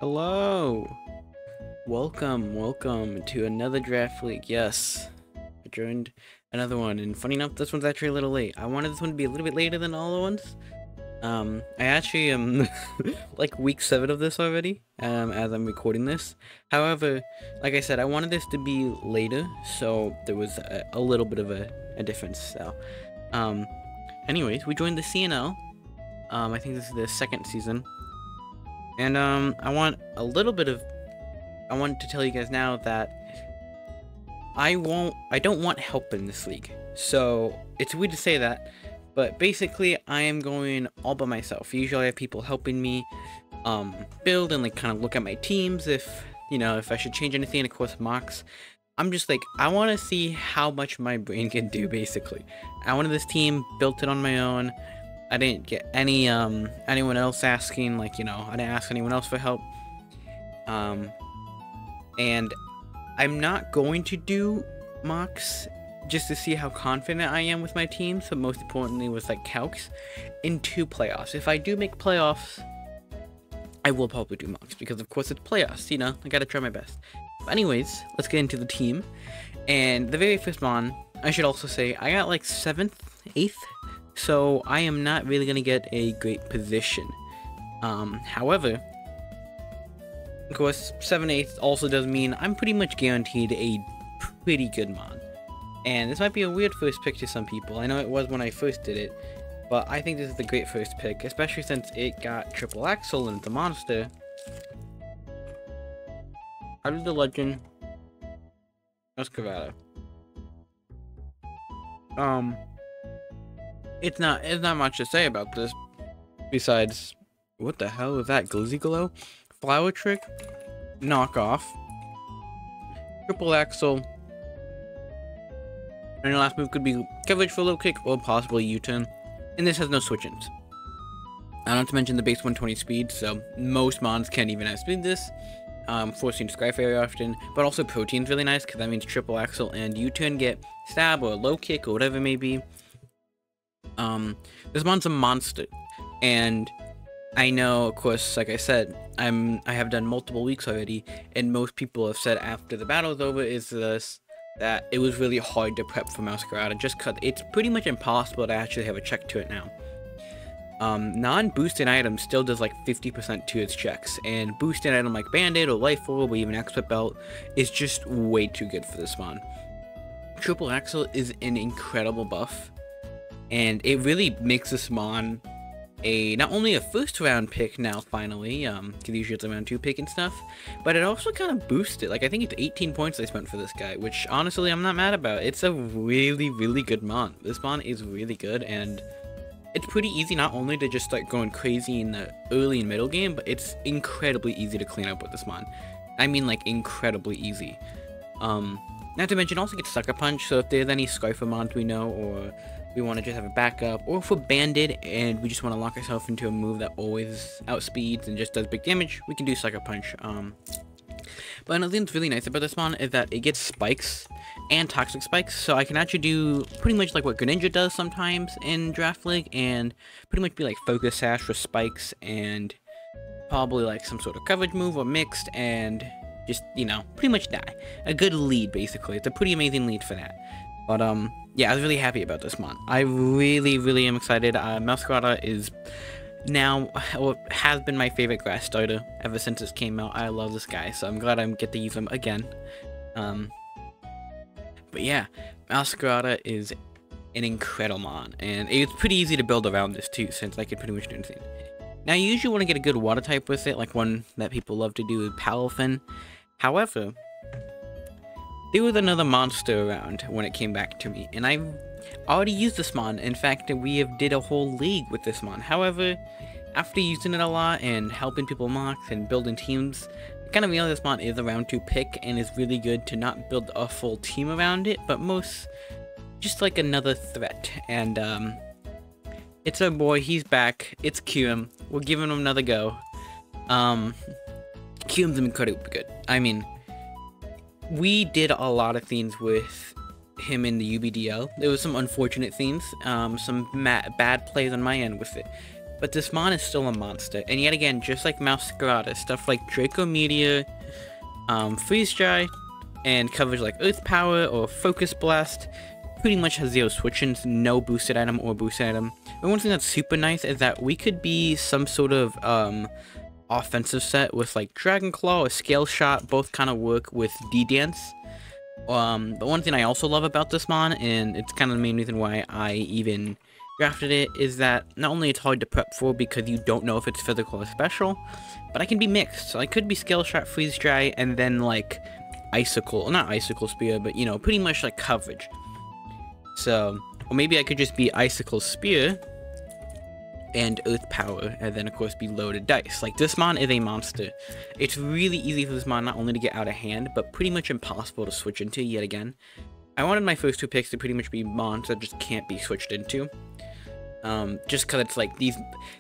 Hello! Welcome to another draft league. Yes, I joined another one, and funny enough, this one's actually a little late. I wanted this one to be a little bit later than all the ones. I actually am like week 7 of this already, as I'm recording this. However, like I said, I wanted this to be later, so there was a little bit of a difference. So, anyways, we joined the CNL. I think this is the second season. And I want to tell you guys now that I don't want help in this league. So it's weird to say that, but basically I am going all by myself. Usually I have people helping me build and like kind of look at my teams if I should change anything. Of course, mocks. I'm just like, I want to see how much my brain can do. Basically, I wanted this team, built it on my own. I didn't get any anyone else asking, I didn't ask anyone else for help. And I'm not going to do mocks just to see how confident I am with my team, so most importantly with calcs into playoffs. If I do make playoffs, I will probably do mocks because of course it's playoffs, I gotta try my best. But anyways, let's get into the team. And the very first one, I should also say I got 7th, 8th. So I am not really going to get a great position. However, of course, 7/8 also does mean I'm pretty much guaranteed a pretty good mod. And this might be a weird first pick to some people. I know it was when I first did it, but I think this is the great first pick, especially since it got triple axle and the monster. Out of the legend, Muscovado. It's not much to say about this, besides, what the hell is that, Glizzy Glow? Flower Trick, knockoff, triple axle, and your last move could be coverage for a low kick or possibly U-turn, and this has no switch-ins. Not to mention the base 120 speed, so most mods can't even outspeed this, forcing Sky very often, but also Protein's really nice, because that means triple axle and U-turn get stab or low kick or whatever it may be. This mod's a monster, and I know, of course, like I said, I have done multiple weeks already, and most people have said after the battle is over that it was really hard to prep for Masquerada, just because it's pretty much impossible to actually have a check to it now. Non-boosted item still does 50% to its checks, and boosted item like Bandit or Life Orb or even Expert Belt is just way too good for this mod. Triple Axle is an incredible buff, and it really makes this mon not only a first round pick now finally, because usually it's a round 2 pick and stuff, but it also kind of boosts it. I think it's 18 points I spent for this guy, which honestly I'm not mad about. It's a really, really good mon. This mon is really good, and it's pretty easy not only to just start going crazy in the early and middle game, but it's incredibly easy to clean up with this mon. I mean incredibly easy. Not to mention also get Sucker Punch, so if there's any Scarfer mods we know, or we want to just have a backup, or if we're banded and we just want to lock ourselves into a move that always outspeeds and just does big damage, we can do Sucker Punch. But another thing that's really nice about this mon is that it gets spikes and toxic spikes, so I can actually do pretty much like what Greninja does sometimes in Draft League, and pretty much be Focus Sash for spikes, and probably some sort of coverage move or mixed, and just, pretty much die. A good lead, basically. It's a pretty amazing lead for that. But, yeah, I was really happy about this mon. I really, really am excited. Masquerada is now, or has been my favorite grass starter ever since this came out. I love this guy, so I'm glad I get to use him again. But yeah, Masquerada is an incredible mon, and it's pretty easy to build around this too, since I could pretty much do anything. Now, you usually want to get a good water type with it, one that people love to do is Palafin. However, there was another monster around when it came back to me, and I've already used this mon. In fact, we have did a whole league with this mon. However, after using it a lot and helping people mock and building teams, I kind of realized this mon is a round 2 pick and is really good to not build a full team around it, but most just another threat. And it's our boy, he's back. It's QM. We're giving him another go. QM's incredibly good. I mean, we did a lot of things with him in the UBDL. There was some unfortunate things, some bad plays on my end with it. but this mon is still a monster. And yet again, just like Masquerada, stuff like Draco Meteor, Freeze Dry, and coverage like Earth Power or Focus Blast pretty much has 0 switch-ins, no boosted item or boosted item. And one thing that's super nice is that we could be some sort of offensive set with like Dragon Claw or Scale Shot, both kind of work with D-Dance. But one thing I also love about this mon, and it's kind of the main reason why I even drafted it, is that not only it's hard to prep for because you don't know if it's physical or special, but I can be mixed. So I could be Scale Shot, Freeze Dry, and then like Icicle, not Icicle Spear, but you know, pretty much like coverage. So, or maybe I could just be Icicle Spear and Earth Power, and then of course be loaded dice. Like, this mon is a monster. It's really easy for this mon not only to get out of hand, but pretty much impossible to switch into yet again. I wanted my first 2 picks to pretty much be mons that just can't be switched into. Just because it's like these,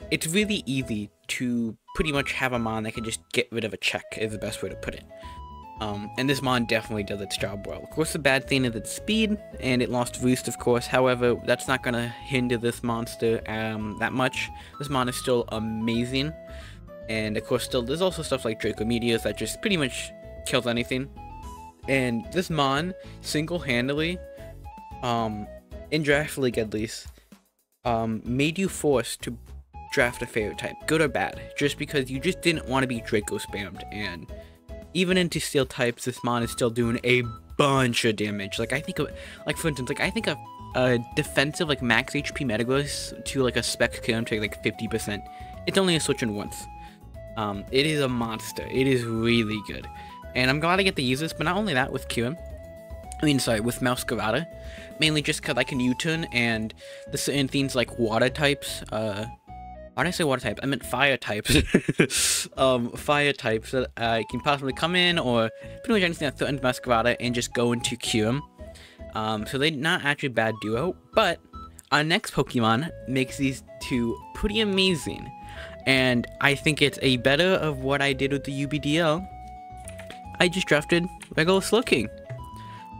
it's really easy to pretty much have a mon that can just get rid of a check, is the best way to put it. And this mon definitely does its job well. Of course, the bad thing is its speed, and it lost Roost, of course. However, that's not going to hinder this monster that much. This mon is still amazing. And, of course, there's also stuff like Draco Meteors that just pretty much kills anything. And this mon, single-handedly, in Draft League at least, made you forced to draft a favorite type, good or bad, just because you just didn't want to be Draco spammed. And even into steel types, this mon is still doing a bunch of damage. Like, I think of, like, for instance, like, I think of a defensive, like, max HP Metagross to, like, a spec Kyurem take, like, 50%. It's only a switch in once. It is a monster. It is really good. And I'm glad I get to use this, but not only that, with Kyurem. With Masquerada. Mainly just because I can U-turn, and the certain things like water types, why did I say water types? I meant fire types. Fire types that can possibly come in, or pretty much anything that threatens Masquerada, and just go into Kyurem. So they're not actually a bad duo, but our next Pokemon makes these 2 pretty amazing. And I think it's a better of what I did with the UBDL. I just drafted regular Slowking.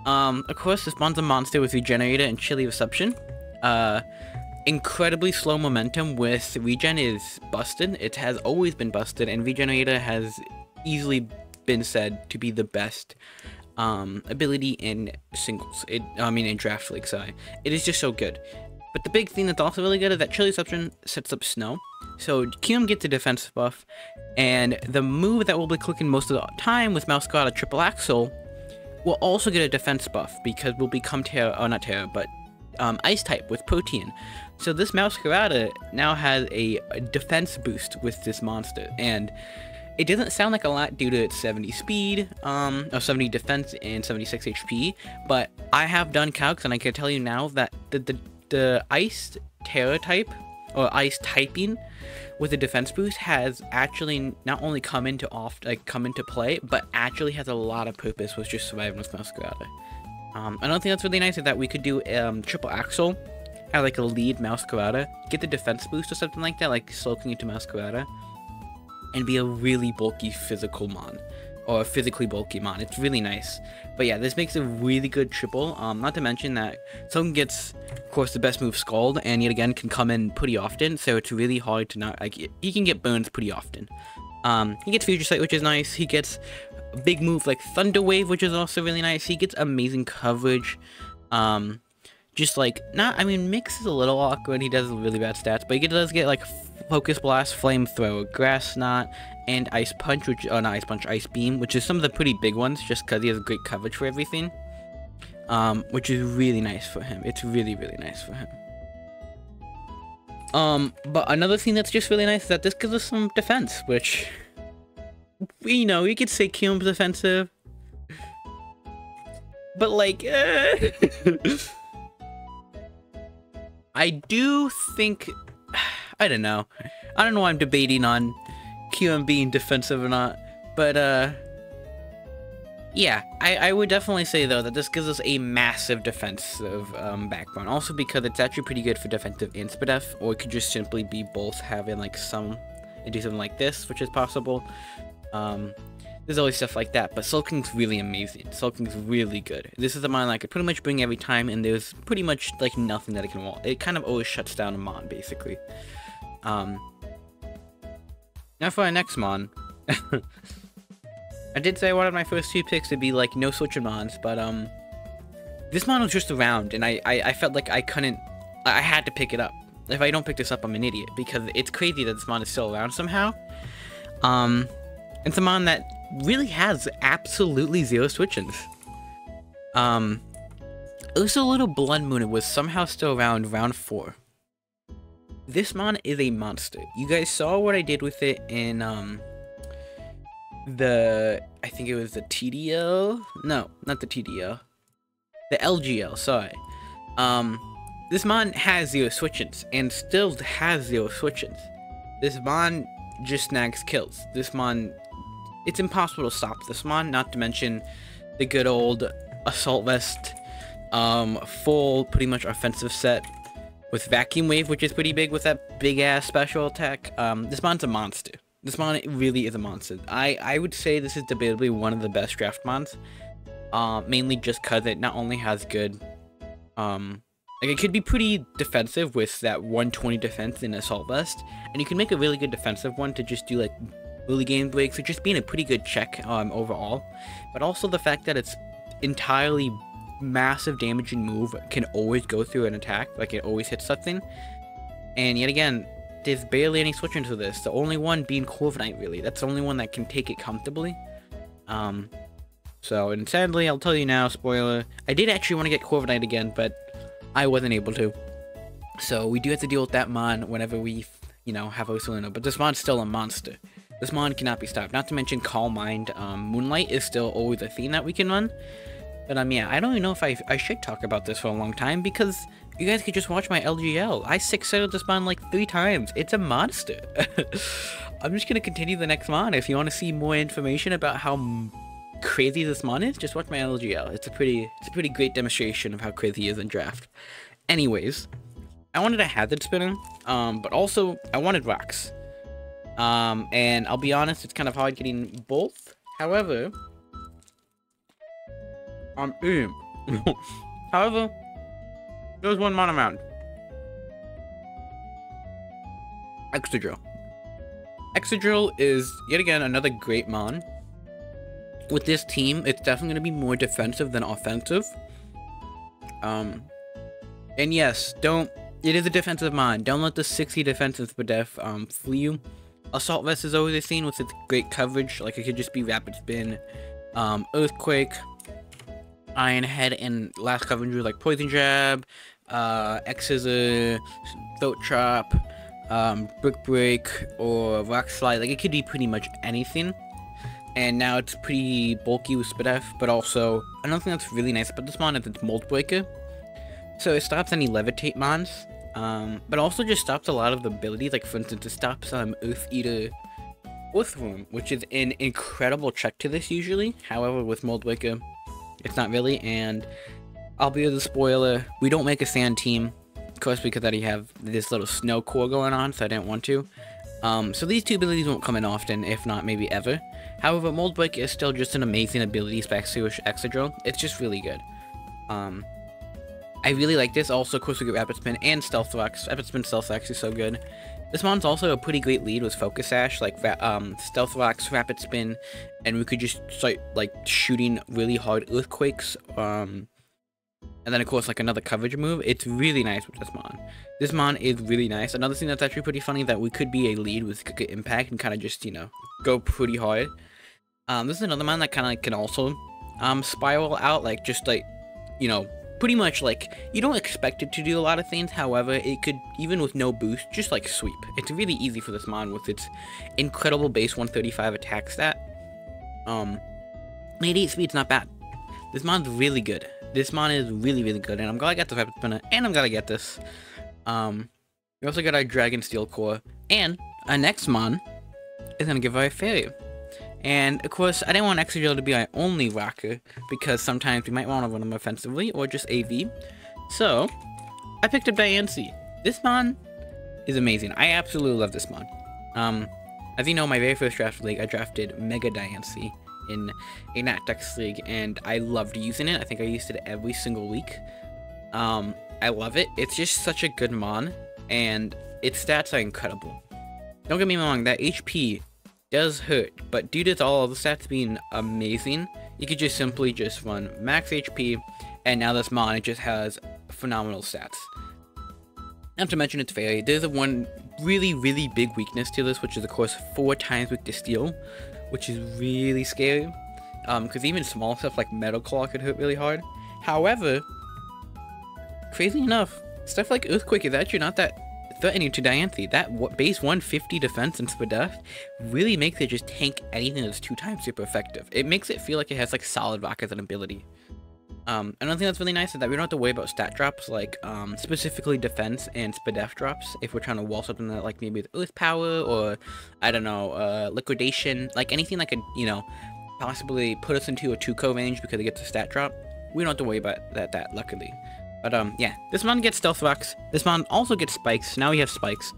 Of course, this mon's a monster with Regenerator and Chilly Reception. Incredibly slow momentum with regen is busted. It has always been busted, and Regenerator has easily been said to be the best ability in singles. In Draft League, sorry. It is just so good. But the big thing that's also really good is that Chilly Reception sets up Snow. So Kyurem gets a defense buff, and the move that we'll be clicking most of the time with Masquerada Triple Axle will also get a defense buff, because we'll become Ice type with Protean. So this Masquerada now has a defense boost with this monster, and it doesn't sound like a lot due to its 70 speed, 70 defense and 76 HP, but I have done calcs, and I can tell you now that the Ice Terra type, or Ice typing, with a defense boost has actually not only come into play, but actually has a lot of purpose with just surviving with Masquerada. Another thing that's really nice is that we could do Triple Axle as like a lead Masquerada, get the defense boost or something like that, like Slowking into Masquerada, and be a really bulky physical mon, or a physically bulky mon. It's really nice. But yeah, this makes a really good triple. Not to mention that someone gets, of course, the best move Scald, and yet again can come in pretty often, so it's really hard to not, like, he can get burns pretty often. He gets Future Sight, which is nice. He gets a big move like Thunder Wave, which is also really nice. He gets amazing coverage. Just like, Mix is a little awkward. He does really bad stats, but he does get like Focus Blast, Flamethrower, Grass Knot, and Ice Punch, Ice Beam, which is some of the pretty big ones, just because he has great coverage for everything. Which is really nice for him. It's really, really nice for him. But another thing that's just really nice is that this gives us some defense, which, you could say Kyurem's defensive, but like, I do think, I don't know why I'm debating on Kyurem being defensive or not, but yeah, I would definitely say though that this gives us a massive defensive backbone, also because it's actually pretty good for defensive and Spadef, or it could just simply be both having like and do something like this, which is possible. There's always stuff like that, but Slowking's really amazing. Slowking's really good. This is a mon I could pretty much bring every time, and there's pretty much like nothing that it can wall. It kind of always shuts down a mon, basically. Now for our next mon. I did say I wanted my first 2 picks to be like no switching mons, but this mon was just around, and I felt like I had to pick it up. If I don't pick this up, I'm an idiot, because it's crazy that this mon is still around somehow. It's a mon that really has absolutely 0 switch-ins. Also, Little Blood Moon, it was somehow still around round 4. This mon is a monster. You guys saw what I did with it in, I think it was the TDL? No, not the TDL. The LGL, sorry. This mon has 0 switch-ins, and still has 0 switch-ins. This mon just snags kills. This mon, it's impossible to stop this mon, not to mention the good old Assault Vest, full, pretty much offensive set, with Vacuum Wave, which is pretty big with that big-ass special attack. This mon's a monster. This mon really is a monster. I would say this is debatably one of the best draft mons, mainly just because it not only has good, like, it could be pretty defensive with that 120 defense in Assault Vest, and you can make a really good defensive one to just do, like, early game breaks, or just being a pretty good check, overall. But also the fact that it's entirely massive damaging move can always go through an attack, like it always hits something. And yet again, there's barely any switch into this. The only one being Corviknight, really. That's the only one that can take it comfortably. So, and sadly, I'll tell you now, spoiler, I did actually want to get Corviknight again, but I wasn't able to. So, we do have to deal with that mon whenever we, you know, have Ursulino. But this mon's still a monster. This mon cannot be stopped. Not to mention Calm Mind. Moonlight is still always a theme that we can run. But, yeah, I don't even know if I should talk about this for a long time, because you guys could just watch my LGL. I 6-settled this mon like 3 times. It's a monster. I'm just gonna continue the next mon. If you want to see more information about how crazy this mon is, just watch my LGL. It's a pretty great demonstration of how crazy he is in draft. Anyways, I wanted a Hazard Spinner, but also I wanted rocks. And I'll be honest, it's kind of hard getting both. However, however, there's one mon around. Excadrill. Excadrill is, yet again, another great mon. With this team, it's definitely going to be more defensive than offensive. And yes, it is a defensive mon. Don't let the 60 defenses per def, flee you. Assault Vest is always seen with its great coverage. Like, it could just be Rapid Spin, Earthquake, Iron Head, and last coverage was like Poison Jab, X-Scissor, Throat Chop, Brick Break, or Rock Slide. Like, it could be pretty much anything. And now it's pretty bulky with Spidef, but also, another thing that's really nice about this mon is it's Mold Breaker. So it stops any Levitate mons, but also just stops a lot of the abilities. Like, for instance, it stops Earth Eater Earthworm, which is an incredible check to this usually. However, with Mold Breaker, it's not really, and I'll be the spoiler, we don't make a sand team, of course, because I already have this little snow core going on, so I didn't want to. So these 2 abilities won't come in often, if not maybe ever. However, Mold Break is still just an amazing ability, especially with Excadrill. It's just really good. I really like this. Also, of course, we get Rapid Spin and Stealth Rocks. Rapid Spin, Stealth Rocks is so good. This mon's also a pretty great lead with Focus Sash, like Stealth Rocks, Rapid Spin, and we could just start like shooting really hard Earthquakes. And then, of course, like another coverage move. It's really nice with this mon. This mon is really nice. Another thing that's actually pretty funny that we could be a lead with Kick Impact and kind of just, you know, go pretty hard. This is another mon that kind of can also spiral out, like, just like, you know, pretty much like, you don't expect it to do a lot of things. However, it could, even with no boost, just like sweep. It's really easy for this mon with its incredible base 135 attack stat. 88 speed's not bad. This mon's really good. This mon is really, really good, and I'm glad I got the Rapid Spinner, and I'm glad I get this. We also got our Dragon Steel Core, and our next mon is gonna give our Fairy. And of course, I didn't want Excadrill to be our only rocker, because sometimes we might want to run them offensively, or just AV. So, I picked up Diancie. This mon is amazing. I absolutely love this mon. As you know, my very first draft league, I drafted Mega Diancie in a Natdex league, and I loved using it. I think I used it every single week. I love it. It's just such a good mon, and its stats are incredible. Don't get me wrong, that HP does hurt, but due to all the stats being amazing, you could just simply just run max HP, and now this mon, it just has phenomenal stats. Not to mention its fairy. There's a one really big weakness to this, which is of course 4 times weak to steel, which is really scary. Because even small stuff like Metal Claw could hurt really hard. However, crazy enough, stuff like Earthquake is actually not that threatening to Dianthe. That base 150 defense and Spadef really makes it just tank anything that's 2 times super effective. It makes it feel like it has like solid rock as an ability. Another thing that's really nice is that we don't have to worry about stat drops like specifically defense and Spadef drops if we're trying to wall something that like maybe with Earth Power or I don't know, Liquidation, like anything that could, you know, possibly put us into a 2-co range because it gets a stat drop. We don't have to worry about that luckily. But yeah, this mon gets Stealth Rocks. This mon also gets Spikes. Now we have Spikes.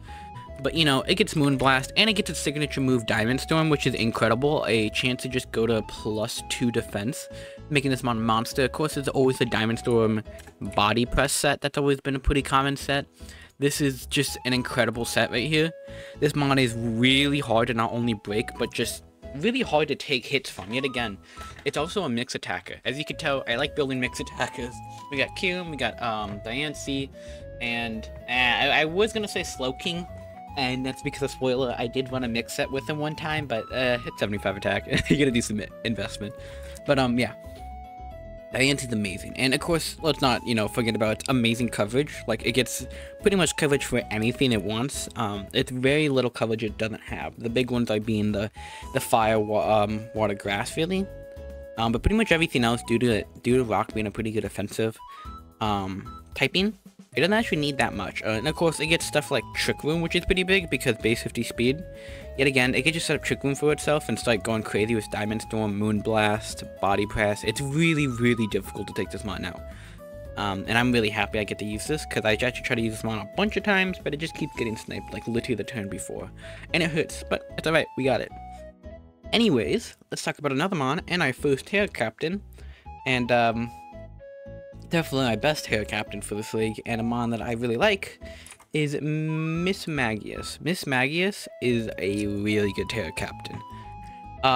But you know, it gets Moonblast and it gets its signature move Diamond Storm, which is incredible. A chance to just go to +2 defense, making this mon monster. Of course, there's always the Diamond Storm body press set. That's always been a pretty common set. This is just an incredible set right here. This mon is really hard to not only break, but just really hard to take hits from. Yet again, it's also a mix attacker. As you can tell, I like building mix attackers. We got Kyurem, we got Dianthe, and I was gonna say Slowking, and that's because of spoiler. I did run a mix set with him one time, but hit 75 attack. You're gonna do some investment. But yeah, Dianthe's amazing, and of course, let's not forget about its amazing coverage. Like it gets pretty much coverage for anything it wants. It's very little coverage it doesn't have. The big ones are being the fire, water, grass, really. But pretty much everything else, due to rock being a pretty good offensive typing, it doesn't actually need that much. And of course, it gets stuff like Trick Room, which is pretty big because base 50 speed. Yet again, it can just set up Trick Room for itself and start going crazy with Diamond Storm, Moonblast, Body Press. It's really difficult to take this mon out. And I'm really happy I get to use this because I actually try to use this mon a bunch of times, but it just keeps getting sniped like literally the turn before. And it hurts, but it's alright, we got it. Anyways, let's talk about another mon and our first Terra Captain. And definitely my best Terra Captain for this league, and a mon that I really like is Mismagius. Mismagius is a really good Terra Captain.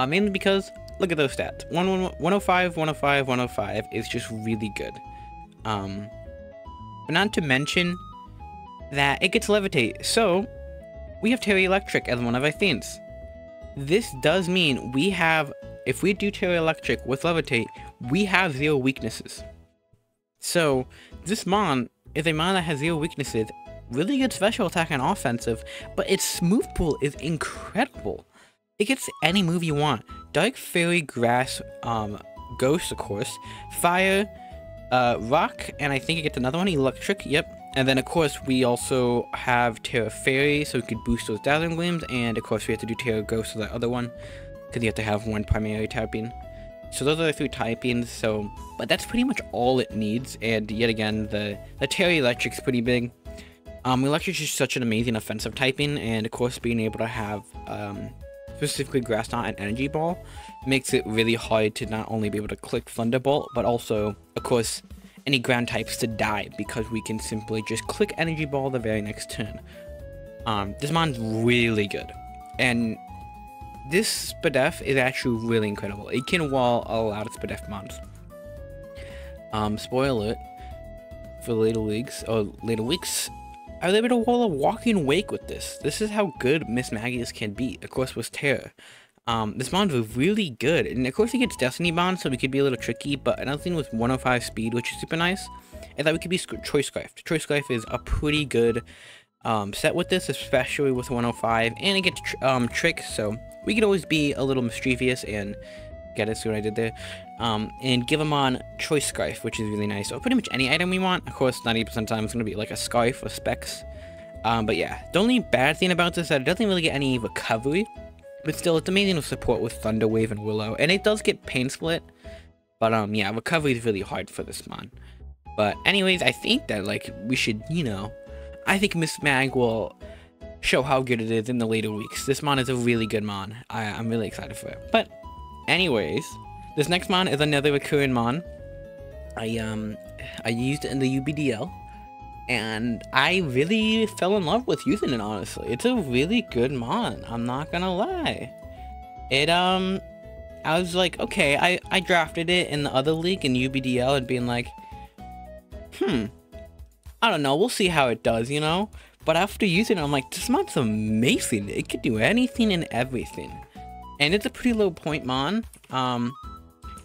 Mainly because, look at those stats. 105, 105, 105 is just really good. But not to mention that it gets Levitate. So, we have Terra Electric as one of our themes. This does mean we have, if we do Terra Electric with Levitate, we have 0 weaknesses. So, this mon is a mon that has 0 weaknesses, really good special attack and offensive, but its move pool is incredible. It gets any move you want. Dark, Fairy, Grass, Ghost, of course, Fire, Rock, and I think it gets another one, Electric, yep. And then, of course, we also have Terra Fairy, so we could boost those Dazzling Gleams, and of course, we have to do Terra Ghost for that other one, because you have to have one primary typing. So those are the 3 typings, but that's pretty much all it needs, and yet again, the Terra Electric's pretty big. Electric is such an amazing offensive typing, and of course being able to have, specifically Grass Knot and Energy Ball, makes it really hard to not only be able to click Thunderbolt, but also, of course, any ground types to die, because we can simply just click Energy Ball the very next turn. This mon's really good, and this Spadef is actually really incredible. It can wall a lot of Spadef mons. Spoiler alert, for later leagues, or later weeks, I was able to wall a Walking Wake with this. This is how good Mismagius can be, of course with Terra. This mon was really good, and of course he gets Destiny Bond, so we could be a little tricky, but another thing with 105 speed, which is super nice, is that we could be Choice Scarf. Choice Scarf is a pretty good set with this, especially with 105, and it gets Trick, so we could always be a little mischievous and get it, see what I did there, and give them on Choice Scarf, which is really nice. So pretty much any item we want. Of course, 90% of the time it's going to be like a Scarf or Specs, but yeah, the only bad thing about this is that it doesn't really get any recovery, but still, it's amazing with support with Thunder Wave and Willow, and it does get Pain Split, but yeah, recovery is really hard for this mon. But anyways, I think that, like, we should, I think Miss Mag will show how good it is in the later weeks. This mon is a really good mon. I'm really excited for it. But anyways, this next mon is another recurring mon. I used it in the UBDL. and I really fell in love with using it, honestly. It's a really good mon, I'm not gonna lie. It, I was like, okay, I drafted it in the other league in UBDL and being like, I don't know, we'll see how it does, you know? But after using it, I'm like, this mon's amazing. It could do anything and everything. And it's a pretty low point mon.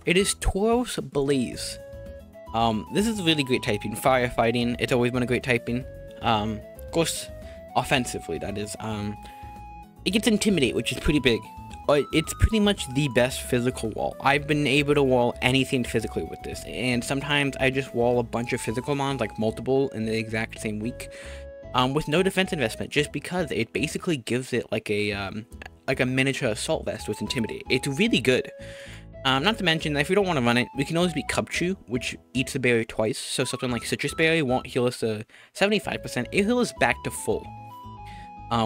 It is Tauros Blaze. This is really great typing. Firefighting, it's always been a great typing. Of course, offensively, that is. It gets Intimidate, which is pretty big. It's pretty much the best physical wall. I've been able to wall anything physically with this, and sometimes I just wall a bunch of physical mons, like multiple in the exact same week, with no defense investment, just because it basically gives it like a miniature assault vest with Intimidate. It's really good. Not to mention that if we don't want to run it, we can always be Cupchew, which eats the berry twice, so something like Citrus Berry won't heal us to 75%, it'll heal us back to full.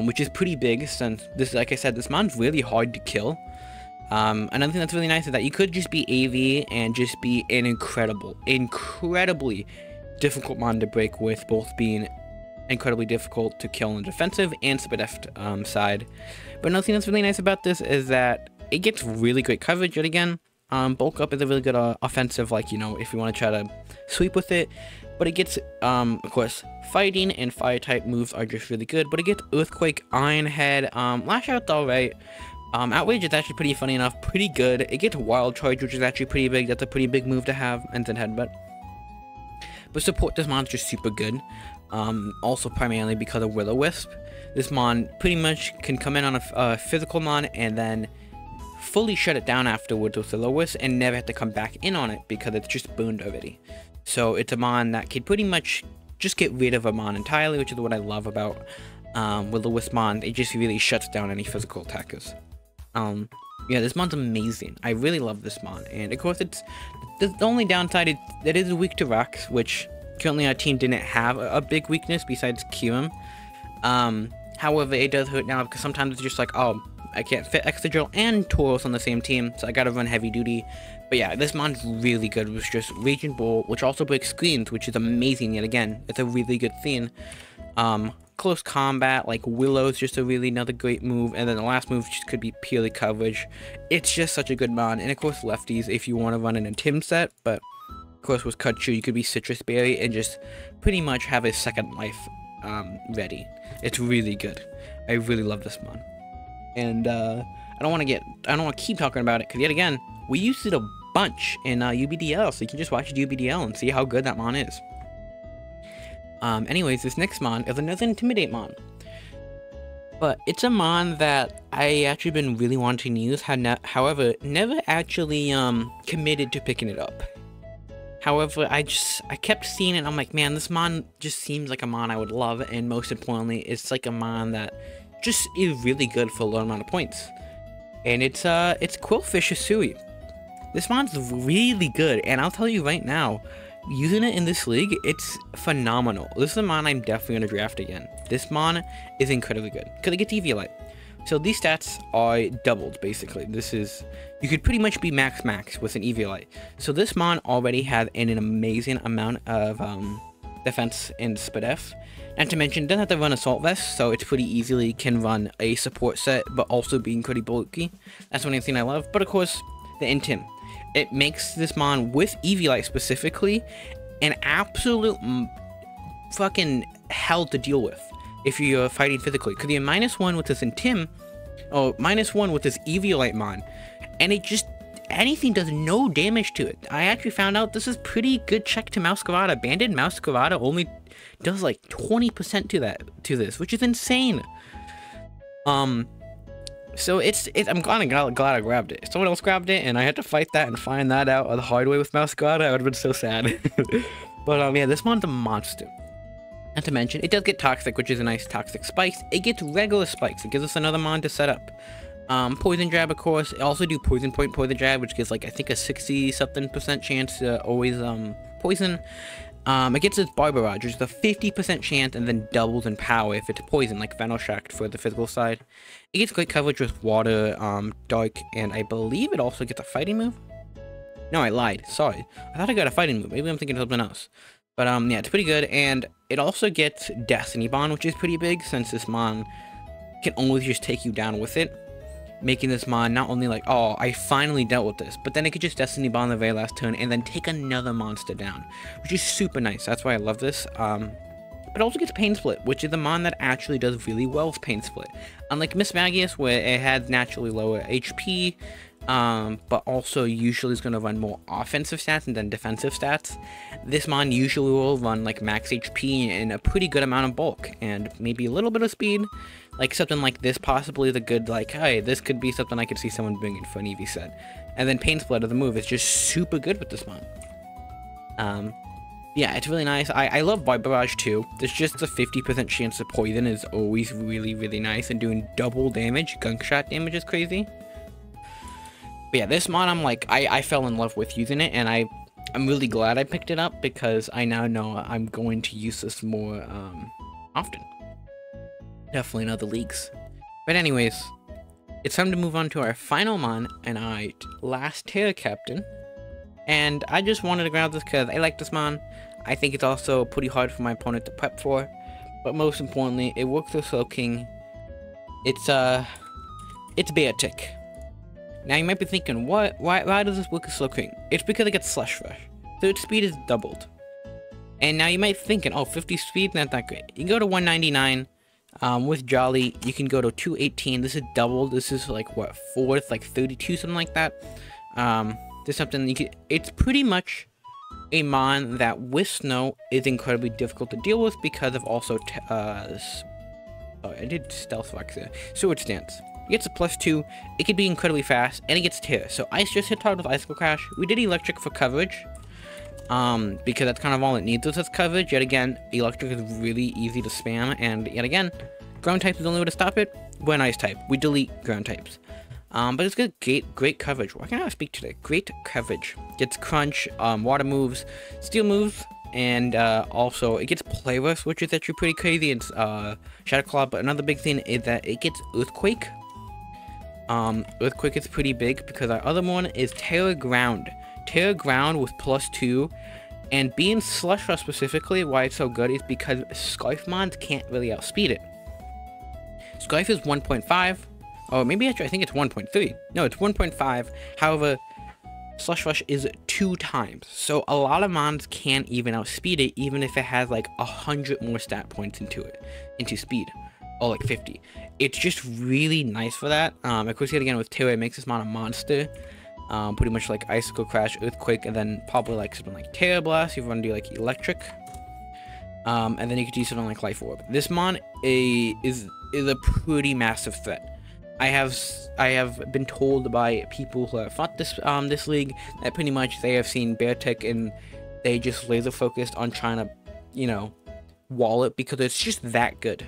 Which is pretty big, since this, like I said, this mon's really hard to kill. Another thing that's really nice is that you could just be AV and just be an incredibly difficult mon to break, with both being incredibly difficult to kill on the defensive and SPDF side. But another thing that's really nice about this is that it gets really great coverage yet again. Bulk up is a really good offensive, like, you know, if you want to try to sweep with it. But it gets, of course, fighting and fire type moves are just really good. But it gets Earthquake, Iron Head, Lash Out's alright. Outrage is actually pretty funny enough, pretty good. It gets Wild Charge, which is actually pretty big. That's a pretty big move to have, and then Headbutt. But support this mon's just super good. Also primarily because of Will-O-Wisp. This mon pretty much can come in on a physical mon and then fully shut it down afterwards with Will-O-Wisp and never have to come back in on it because it's just booned already. So it's a mon that can pretty much just get rid of a mon entirely, which is what I love about Will-O-Wisp mon. It just really shuts down any physical attackers. Yeah, this mon's amazing. I really love this mon, and of course it's the only downside is that it is weak to rocks, which currently our team didn't have a big weakness besides Kirim. However, it does hurt now because sometimes it's just like, oh, I can't fit Excadrill and Tauros on the same team, so I gotta run heavy duty. But yeah, this mon's really good. It was just Raging Bull, which also breaks screens, which is amazing yet again. It's a really good thing. Close combat, like Willow's just a really another great move, and then the last move just could be purely coverage. It's just such a good mon, and of course lefties if you want to run an Intim set, but of course with Cutchu you could be Citrus Berry and just pretty much have a second life ready. It's really good. I really love this mon. And I don't want to keep talking about it, because yet again, we used it a bunch in UBDL, so you can just watch UBDL and see how good that mon is. Anyways, this next mon is another Intimidate mon. But it's a mon that I actually been really wanting to use, however, never actually committed to picking it up. However, I kept seeing it and I'm like, man, this mon just seems like a mon I would love, and most importantly, it's like a mon that just is really good for a low amount of points. And it's Quillfish Hisui. This mon's really good, and I'll tell you right now, using it in this league, it's phenomenal. This is a mon I'm definitely going to draft again. This mon is incredibly good, because it gets Eviolite. So these stats are doubled, basically. You could pretty much be max with an Eviolite. So this mon already had an amazing amount of defense in SPDF. Not to mention, it doesn't have to run Assault Vest, so it's pretty easily can run a support set, but also being pretty bulky. That's one thing I love. But of course, the Intim. It makes this mon, with Eviolite specifically, an absolute fucking hell to deal with if you're fighting physically. Because you're -1 with this Intim, or -1 with this Eviolite mon, and it just, anything does no damage to it. I actually found out this is pretty good check to Masquerada. Banded Masquerada only does like 20% to this, which is insane. So I'm glad I grabbed it. If someone else grabbed it and I had to fight that and find that out the hard way with Masquerada, I would have been so sad. But yeah, this mon's a monster. Not to mention, it does get Toxic, which is a nice Toxic Spikes. It gets regular Spikes. It gives us another mon to set up. Poison Jab, of course. I also do Poison Point Poison Jab, which gives like, I think, a 60-something% chance to always poison. It gets its Barbarage, which is a 50% chance and then doubles in power if it's poison, like Venoshact for the physical side. It gets great coverage with Water, Dark, and I believe it also gets a fighting move? No, I lied. Sorry. I thought I got a fighting move. Maybe I'm thinking of something else. But yeah, it's pretty good, and it also gets Destiny Bond, which is pretty big since this mon can only just take you down with it, making this mon not only like, oh, I finally dealt with this, but then it could just Destiny Bond the very last turn and then take another monster down, which is super nice. That's why I love this. But it also gets Pain Split, which is the mon that actually does really well with Pain Split. Unlike Miss Magius, where it has naturally lower HP, but also usually is going to run more offensive stats than defensive stats, this mon usually will run like max HP and a pretty good amount of bulk, and maybe a little bit of speed. Like something like this possibly is a good, like, hey, this could be something I could see someone bringing for an EV set. And then Pain Split of the move is just super good with this mon. Yeah, it's really nice. I love Vibe Barrage too. There's just a 50% chance of poison is always really, really nice, and doing double damage, gunshot damage is crazy. But yeah, this mod, I'm like, I fell in love with using it, and I'm really glad I picked it up because I now know I'm going to use this more often. Definitely in other leagues. But anyways, it's time to move on to our final mon and our last Terra Captain. And I just wanted to grab this because I like this mon. I think it's also pretty hard for my opponent to prep for. But most importantly, it works with Slow King. It's Bear Tick. Now you might be thinking, why does this work with Slow King? It's because it gets Slush Rush. So its speed is doubled. And now you might be thinking, oh, 50 speed, not that great. You can go to 199. With Jolly, you can go to 218. This is doubled. This is like, what, fourth, like 32, something like that. There's something you can, it's pretty much a mon that with snow is incredibly difficult to deal with because of also, oh, I did Stealth Fox there. Sword Stance. It gets a +2, it can be incredibly fast, and it gets Tear. So Ice just hit target with Icicle Crash. We did Electric for coverage, because that's kind of all it needs with its coverage. Yet again, Electric is really easy to spam, and yet again, Ground type is the only way to stop it. We're an Ice type. We delete Ground types. But it's good, great coverage. Why can't I speak today? Great coverage. Gets Crunch, Water moves, Steel moves, and also it gets Playlist, which is actually pretty crazy. It's Shadow Claw, but another big thing is that it gets Earthquake. Earthquake is pretty big because our other one is Terra Ground. Terra Ground with +2, and being Slush Rush specifically, why it's so good is because Scarf mons can't really outspeed it. Scarf is 1.5. Oh, maybe actually I think it's 1.3. No, it's 1.5. However, Slush Rush is 2 times. So a lot of mons can't even outspeed it, even if it has like 100 more stat points into speed. Or like 50. It's just really nice for that. Of course, yet again with Terra, it makes this mon a monster. Pretty much like Icicle Crash, Earthquake, and then probably like something like Terra Blast if you want to do like Electric. And then you could do something like Life Orb. This mon is a pretty massive threat. I have been told by people who have fought this league that pretty much they have seen Bear Tick and they just laser focused on trying to, you know, wall it because it's just that good.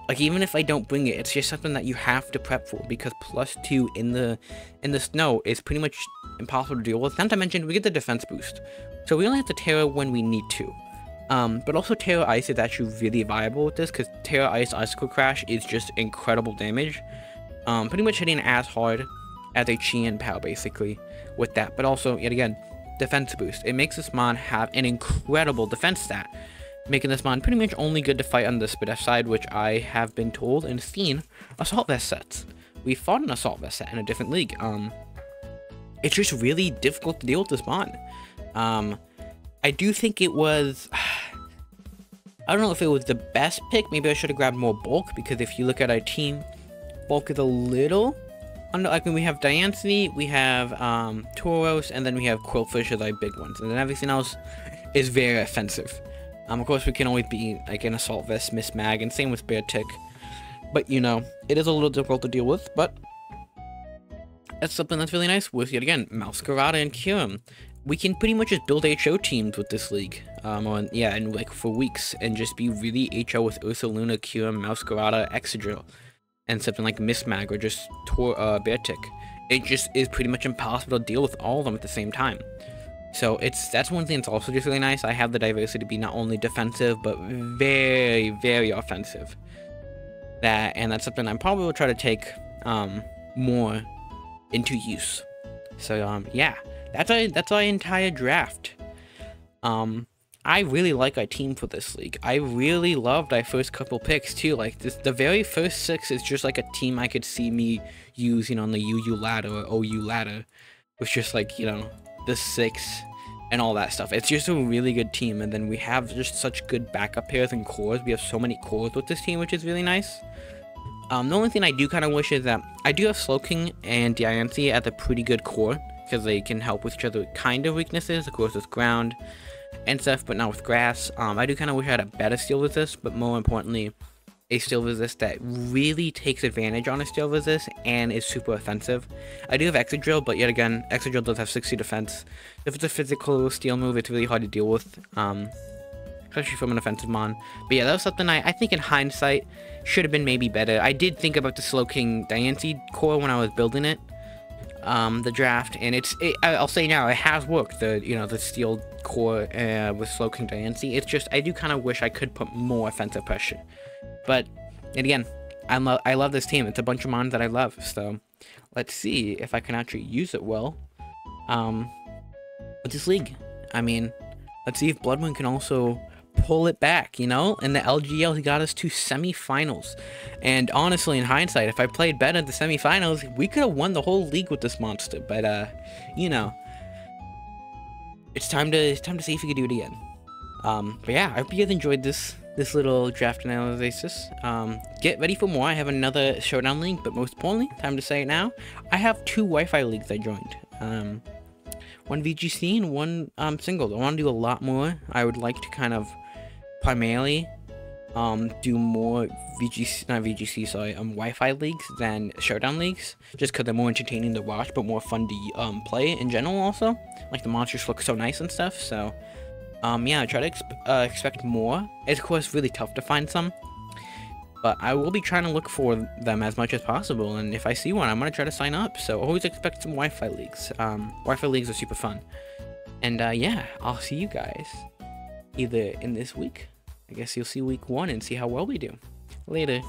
Like even if I don't bring it, it's just something that you have to prep for because +2 in the snow is pretty much impossible to deal with. Not to mention we get the defense boost, so we only have to Terra when we need to. But also Terra Ice is actually really viable with this because Terra Ice Icicle Crash is just incredible damage. Pretty much hitting as hard as a Chien Pal basically with that. But also, yet again, defense boost. It makes this mon have an incredible defense stat, making this mon pretty much only good to fight on the Spadef side, which I have been told and seen Assault Vest sets. We fought an Assault Vest set in a different league. It's just really difficult to deal with this mon. I do think it was, I don't know if it was the best pick. Maybe I should have grabbed more bulk because if you look at our team, bulk is a little under, like when we have Dianthony, we have Tauros, and then we have Quillfish as our big ones, and then everything else is very offensive. Of course, we can always be like an Assault Vest, Miss Mag, and same with Bear Tick. But you know, it is a little difficult to deal with, but that's something that's really nice with, yet again, Masquerada and Kyurem. We can pretty much just build HO teams with this league, and like for weeks, and just be really HO with Ursaluna, Kyurem, Masquerada, Excadrill, and something like Miss Mag or just Bear Tick. It just is pretty much impossible to deal with all of them at the same time. So that's one thing that's also just really nice. I have the diversity to be not only defensive, but very, very offensive. And that's something I probably will try to take more into use. So yeah, that's our entire draft. I really like our team for this league. I really loved our first couple picks too. Like the very first 6 is just like a team I could see me using on the UU ladder or OU ladder. With just like, you know, the 6 and all that stuff. It's just a really good team, and then we have just such good backup pairs and cores. We have so many cores with this team, which is really nice. The only thing I do kind of wish is that I do have Slowking and Diancie at the pretty good core, because they can help with each other kind of weaknesses, of course with ground and stuff, but not with grass. I do kind of wish I had a better steel resist, but more importantly, a steel resist that really takes advantage on a steel resist and is super offensive. I do have Excadrill, but yet again, Excadrill does have 60 defense. If it's a physical steel move, it's really hard to deal with, especially from an offensive mon. But yeah, that was something I think in hindsight should have been maybe better. I did think about the Slowking Diancie core when I was building it, the draft, and I'll say now, it has worked, the steel core with Slowking Diancie. It's just, I do kind of wish I could put more offensive pressure. But, and again, I love this team. It's a bunch of mons that I love, so let's see if I can actually use it well with this league. I mean, let's see if Bloodmoon can also pull it back, you know? In the LGL, he got us to semifinals. And honestly, in hindsight, if I played better at the semifinals, we could have won the whole league with this monster. But, you know, it's time to see if we can do it again. But yeah, I hope you guys enjoyed this little draft analysis. Get ready for more. I have another showdown league, but most importantly, time to say it now, I have 2 Wi-Fi leagues I joined. One VGC and one single. I want to do a lot more. I would like to kind of primarily do more Wi-Fi leagues than showdown leagues, just because they're more entertaining to watch, but more fun to play in general also. Like, the monsters look so nice and stuff, so yeah, I try to expect more. It's, of course, really tough to find some, but I will be trying to look for them as much as possible, and if I see one, I'm going to try to sign up, so always expect some Wi-Fi leagues. Wi-Fi leagues are super fun. And yeah, I'll see you guys either in this week. I guess you'll see week 1 and see how well we do. Later.